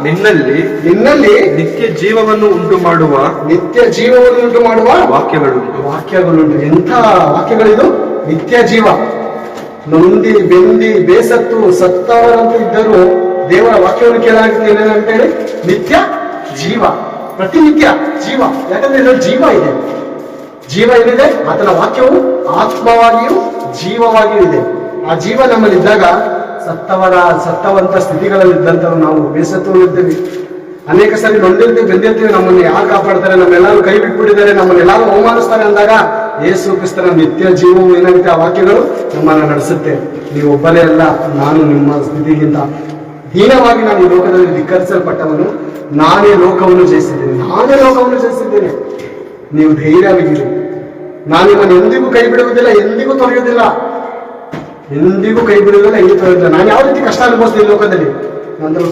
ನಿನ್ನಲ್ಲಿ ನಿತ್ಯ ಜೀವವನ್ನು ಉಂಟು ಮಾಡುವ ವಾಕ್ಯಗಳುಂಟು. ಎಂಥ ವಾಕ್ಯಗಳಿದು? ನಿತ್ಯ ಜೀವ. ನೊಂದಿ ಬೆಂದಿ ಬೇಸತ್ತು ಸತ್ತವರಂತೂ ಇದ್ದರೂ ದೇವರ ವಾಕ್ಯವನ್ನು ಕೇಳಾಗ್ತೇನೆ ಅಂತ ಹೇಳಿ ನಿತ್ಯ ಜೀವ, ಪ್ರತಿನಿತ್ಯ ಜೀವ. ಯಾಕಂದ್ರೆ ಇದರಲ್ಲಿ ಜೀವ ಏನಿದೆ, ಆತನ ವಾಕ್ಯವು ಆತ್ಮವಾಗಿಯೂ ಜೀವವಾಗಿಯೂ ಇದೆ. ಆ ಜೀವ ನಮ್ಮಲ್ಲಿದ್ದಾಗ ಸತ್ತವಂತ ಸ್ಥಿತಿಗಳಲ್ಲಿದ್ದಂಥವು ನಾವು ಬೇಸತ್ತುಗಳಿರ್ತೀವಿ. ಅನೇಕ ಸಾರಿ ನೊಂದಿರ್ತೀವಿ, ಬೆಂದಿರ್ತೀವಿ. ನಮ್ಮನ್ನು ಯಾರು ಕಾಪಾಡ್ತಾರೆ, ನಮ್ಮೆಲ್ಲರೂ ಕೈ ಬಿಟ್ಬಿಟ್ಟಿದ್ದಾರೆ, ನಮ್ಮನ್ನೆಲ್ಲರೂ ಅವಮಾನಿಸ್ತಾರೆ ಅಂದಾಗ ಯೇಸು ಕ್ರಿಸ್ತನ ನಿತ್ಯ ಜೀವವು ಏನಾಗುತ್ತೆ, ಆ ವಾಕ್ಯಗಳು ನಮ್ಮನ್ನು ನಡೆಸುತ್ತೆ. ನೀವು ಒಬ್ಬರೇ ಅಲ್ಲ, ನಾನು ನಿಮ್ಮ ಸ್ಥಿತಿಗಿಂತ ಹೀನವಾಗಿ ನಾನು ಈ ಲೋಕದಲ್ಲಿ ಧಿಕ್ಕರಿಸಲ್ಪಟ್ಟವನು, ನಾನೇ ಲೋಕವನ್ನು ಜಯಿಸಿದ್ದೇನೆ. ನೀವು ಧೈರ್ಯವಾಗಿರಿ. ನಾನು ನಿಮ್ಮನ್ನು ಎಂದಿಗೂ ಕೈ ಬಿಡುವುದಿಲ್ಲ, ಎಂದಿಗೂ ತೊರೆಯುವುದಿಲ್ಲ. ಎಂದಿಗೂ ತೊರೆಯುವುದಿಲ್ಲ. ನಾನು ಯಾವ ರೀತಿ ಕಷ್ಟ ಅನುಭವಿಸ್ತೀನಿ ಲೋಕದಲ್ಲಿ, ನಂತರ